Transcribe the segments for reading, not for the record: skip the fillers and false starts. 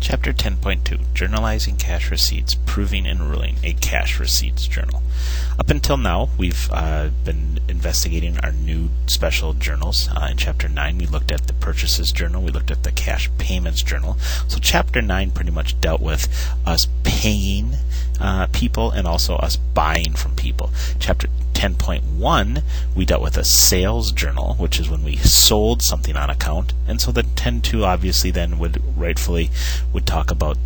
Chapter 10.2 Journalizing Cash Receipts, Proving and Ruling a Cash Receipts Journal. Up until now, we've been investigating our new special journals. In Chapter 9, we looked at the Purchases Journal, we looked at the Cash Payments Journal. So Chapter 9 pretty much dealt with us paying people and also us buying from people. Chapter 10.1, we dealt with a sales journal, which is when we sold something on account. And so the 10.2 obviously then would talk about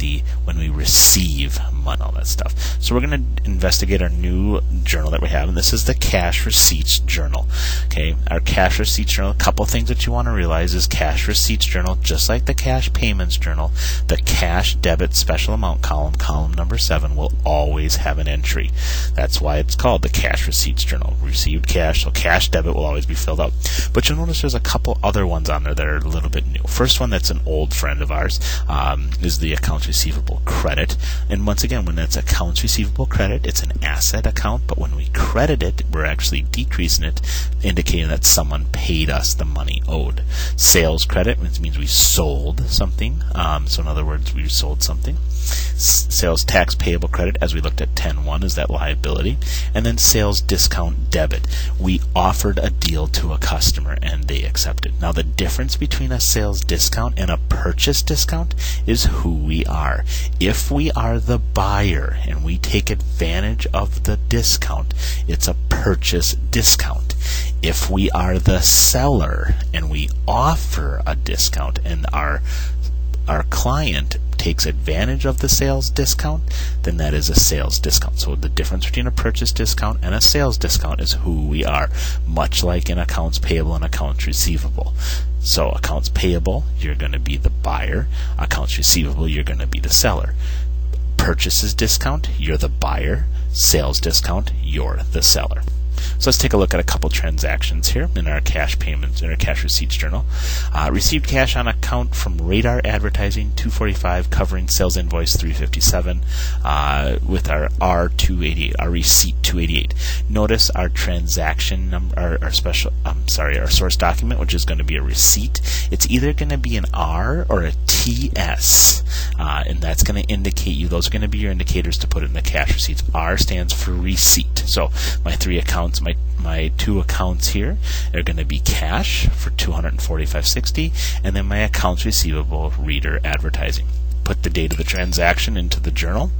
when we receive money, all that stuff. So we're going to investigate our new journal that we have, and this is the Cash Receipts Journal. Okay, our Cash Receipts Journal, a couple things that you want to realize is Cash Receipts Journal, just like the Cash Payments Journal, the Cash Debit Special Amount column, column number 7, will always have an entry. That's why it's called the Cash Receipts Journal. Received cash, so cash debit will always be filled out. But you'll notice there's a couple other ones on there that are a little bit new. First one that's an old friend of ours is the Accounts Receivable Credit. And once again, when that's Accounts Receivable Credit, it's an asset account, but when we credit it, we're actually decreasing it, indicating that someone paid us the money owed. Sales Credit means we sold something. So in other words, we sold something. Sales Tax Payable Credit, as we looked at 10.1, is that liability. And then Sales Discount Debit. We offered a deal to a customer and they accepted. Now the difference between a sales discount and a purchase discount is who we are. If we are the buyer and we take advantage of the discount, it's a purchase discount. If we are the seller and we offer a discount and our client takes advantage of the sales discount, then that is a sales discount. So the difference between a purchase discount and a sales discount is who we are, much like in accounts payable and accounts receivable. So accounts payable, you're going to be the buyer. Accounts receivable, you're going to be the seller. Purchases discount, you're the buyer. Sales discount, you're the seller. So let's take a look at a couple transactions here in our cash payments, in our cash receipts journal. Received cash on account from Radar Advertising 245 covering sales invoice 357 with our R288, our receipt 288. Notice our transaction number, our source document, which is going to be a receipt. It's either going to be an R or a TS, and that's going to indicate you. Those are going to be your indicators to put it in the cash receipts. R stands for receipt. So my three accounts, my two accounts here are going to be cash for $245.60, and then my accounts receivable, Reader Advertising. Put the date of the transaction into the journal.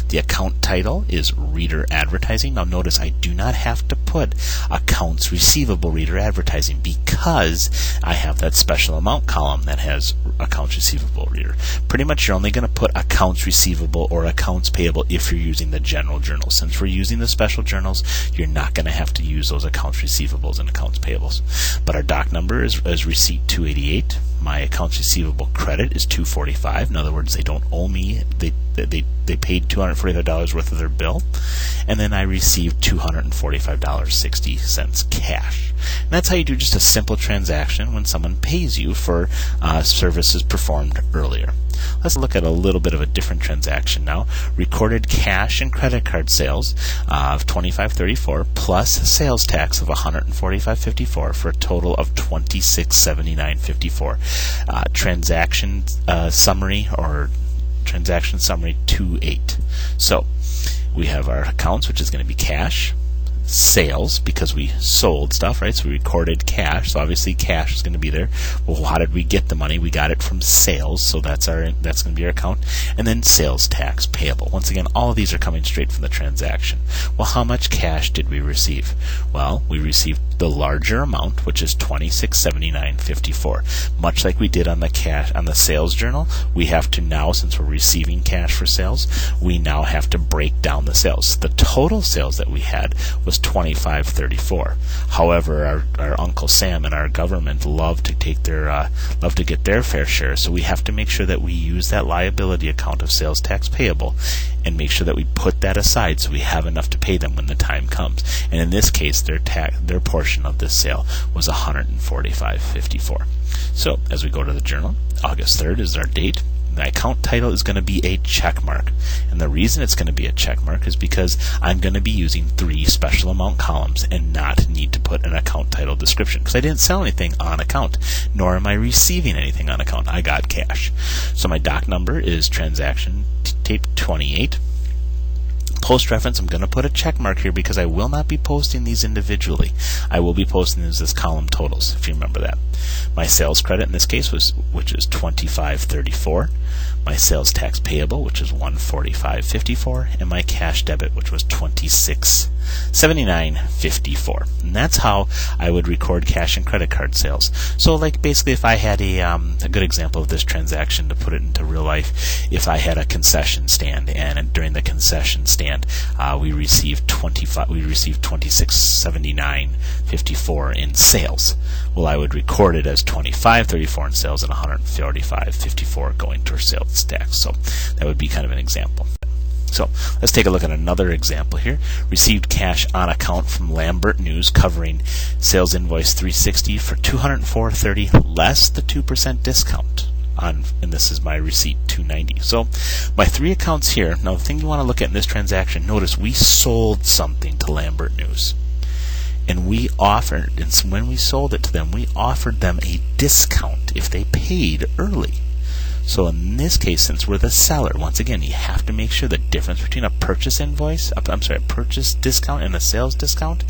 The account title is Reader Advertising. Now notice I do not have to put Accounts Receivable Reader Advertising because I have that special amount column that has Accounts Receivable Reader. Pretty much you're only going to put Accounts Receivable or Accounts Payable if you're using the general journal. Since we're using the special journals, you're not going to have to use those Accounts Receivables and Accounts Payables. But our doc number is Receipt 288. My accounts receivable credit is $245. In other words, they don't owe me. They paid $245 worth of their bill, and then I received $245.60 cash. And that's how you do just a simple transaction when someone pays you for services performed earlier. Let's look at a little bit of a different transaction now. Recorded cash and credit card sales of $25.34 plus sales tax of $145.54 for a total of $26.79.54. Transaction summary or transaction summary 2.8. So we have our accounts, which is going to be cash, sales because we sold stuff, right? So we recorded cash, so obviously cash is going to be there. Well, how did we get the money? We got it from sales, so that's going to be our account. And then sales tax payable. Once again, all of these are coming straight from the transaction. Well, how much cash did we receive? Well, we received the larger amount, which is $26.79.54. Much like we did on the sales journal, we have to now, since we're receiving cash for sales, we now have to break down the sales. The total sales that we had was $25.34. However, our Uncle Sam and our government love to get their fair share, so we have to make sure that we use that liability account of sales tax payable and make sure that we put that aside so we have enough to pay them when the time comes. And in this case, their portion of this sale was $145.54. So as we go to the journal, August 3rd is our date. My account title is going to be a check mark. And the reason it's going to be a check mark is because I'm going to be using 3 special amount columns and not need to put an account title description, because I didn't sell anything on account, nor am I receiving anything on account. I got cash. So my doc number is transaction tape 28. Post reference, I'm going to put a check mark here because I will not be posting these individually. I will be posting these as column totals, if you remember that. My sales credit in this case which is $25.34. My sales tax payable, which is $145.54, and my cash debit, which was $26.79.54. And that's how I would record cash and credit card sales. So, like, basically, if I had a good example of this transaction to put it into real life, if I had a concession stand, and during the concession stand we received $26.79.54 in sales. Well, I would record it as $25.34 in sales and $145.54 going towards sales tax. So that would be kind of an example. So let's take a look at another example here. Received cash on account from Lambert News covering sales invoice 360 for $204.30 less the 2% discount. And this is my receipt 290. So my 3 accounts here. Now the thing you want to look at in this transaction, notice we sold something to Lambert News. And when we sold it to them, we offered them a discount if they paid early. So in this case, since we're the seller, once again, you have to make sure the difference between a purchase discount and a sales discount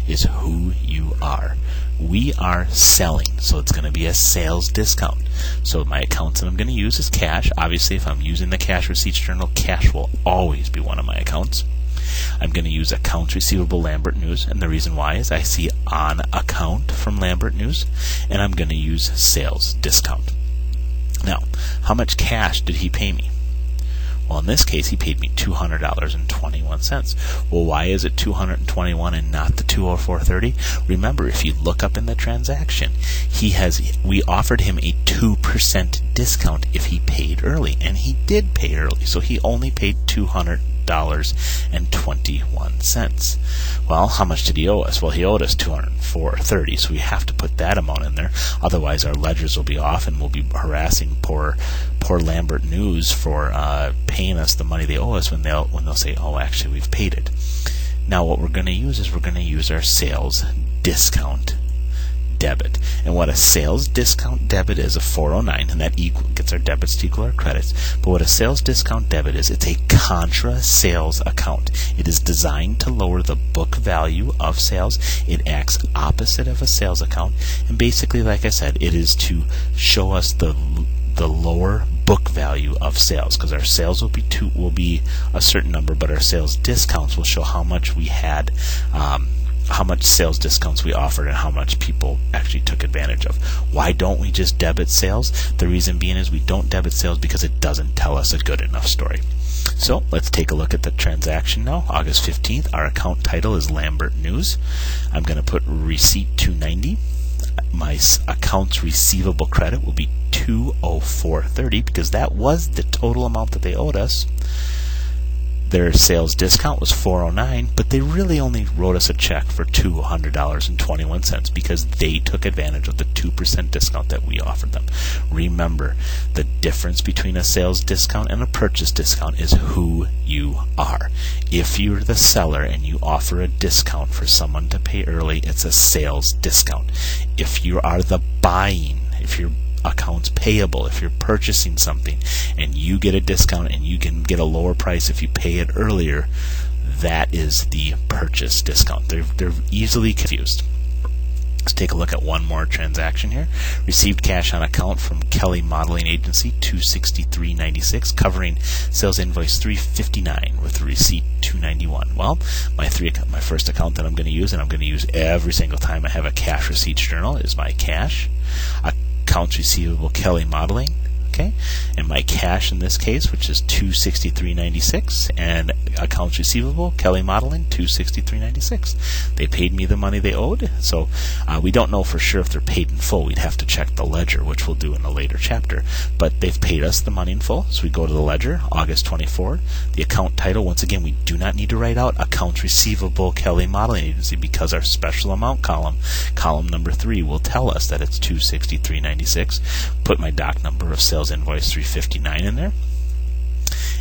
is who you are. We are selling, so it's going to be a sales discount. So my accounts that I'm going to use is cash. Obviously, if I'm using the cash receipts journal, cash will always be one of my accounts. I'm going to use accounts receivable Lambert News, and the reason why is I see on account from Lambert News, and I'm going to use sales discount. Now, how much cash did he pay me? Well, in this case, he paid me $200.21. Well, why is it $221 and not the $204.30? Remember, if you look up in the transaction, we offered him a 2% discount if he paid early, and he did pay early, so he only paid $200.21. Well, how much did he owe us? Well, he owed us $204.30, so we have to put that amount in there. Otherwise, our ledgers will be off, and we'll be harassing poor Lambert News for paying us the money they owe us when they'll say, "Oh, actually, we've paid it." Now, what we're going to use is we're going to use our sales discount debit. And what a sales discount debit is, a 409, and that gets our debits to equal our credits. But what a sales discount debit is, it's a contra sales account. It is designed to lower the book value of sales. It acts opposite of a sales account, and basically, like I said, it is to show us the lower book value of sales, because our sales will be a certain number, but our sales discounts will show how much we had, how much sales discounts we offered, and how much people actually took advantage of. Why don't we just debit sales? The reason being is we don't debit sales because it doesn't tell us a good enough story. So let's take a look at the transaction now. August 15th, our account title is Lambert News. I'm going to put receipt 290. My accounts receivable credit will be $204.30 because that was the total amount that they owed us. Their sales discount was $409, but they really only wrote us a check for $200.21 because they took advantage of the 2% discount that we offered them. Remember, the difference between a sales discount and a purchase discount is who you are. If you're the seller and you offer a discount for someone to pay early, it's a sales discount. If you are the if you're accounts payable, if you're purchasing something and you get a discount and you can get a lower price if you pay it earlier, that is the purchase discount. They're easily confused. Let's take a look at one more transaction here. Received cash on account from Kelly Modeling Agency, $263.96, covering sales invoice $359 with receipt $291. Well, my first account that I'm going to use, and I'm going to use every single time I have a cash receipts journal, is my cash. Accounts receivable Kelly Modeling, okay, and my cash in this case, which is $263.96, and accounts receivable, Kelly Modeling, $263.96. They paid me the money they owed, so we don't know for sure if they're paid in full. We'd have to check the ledger, which we'll do in a later chapter. But they've paid us the money in full, so we go to the ledger, August 24. The account title, once again, we do not need to write out accounts receivable, Kelly Modeling Agency, because our special amount column number 3, will tell us that it's $263.96. Put my doc number of sales invoice 359 in there,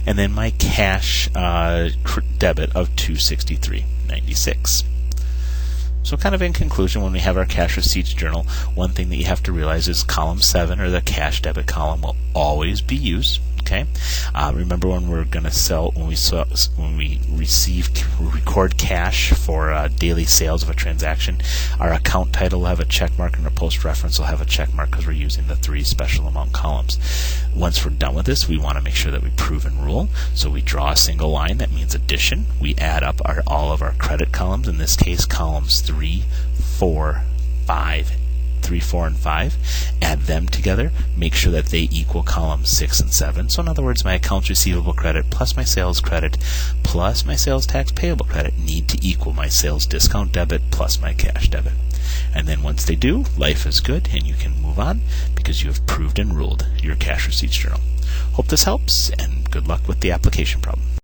and then my cash debit of $263.96. So kind of in conclusion, when we have our cash receipts journal, one thing that you have to realize is column 7, or the cash debit column, will always be used. Okay. Remember, when we're going to sell, when we record cash for daily sales of a transaction, our account title will have a check mark and our post reference will have a check mark because we're using the 3 special amount columns. Once we're done with this, we want to make sure that we prove and rule. So we draw a single line, that means addition. We add up all of our credit columns, in this case columns 3, 4, 5, 3, 4, and 5, add them together, make sure that they equal columns 6 and 7. So in other words, my accounts receivable credit plus my sales credit plus my sales tax payable credit need to equal my sales discount debit plus my cash debit. And then once they do, life is good and you can move on because you have proved and ruled your cash receipts journal. Hope this helps, and good luck with the application problem.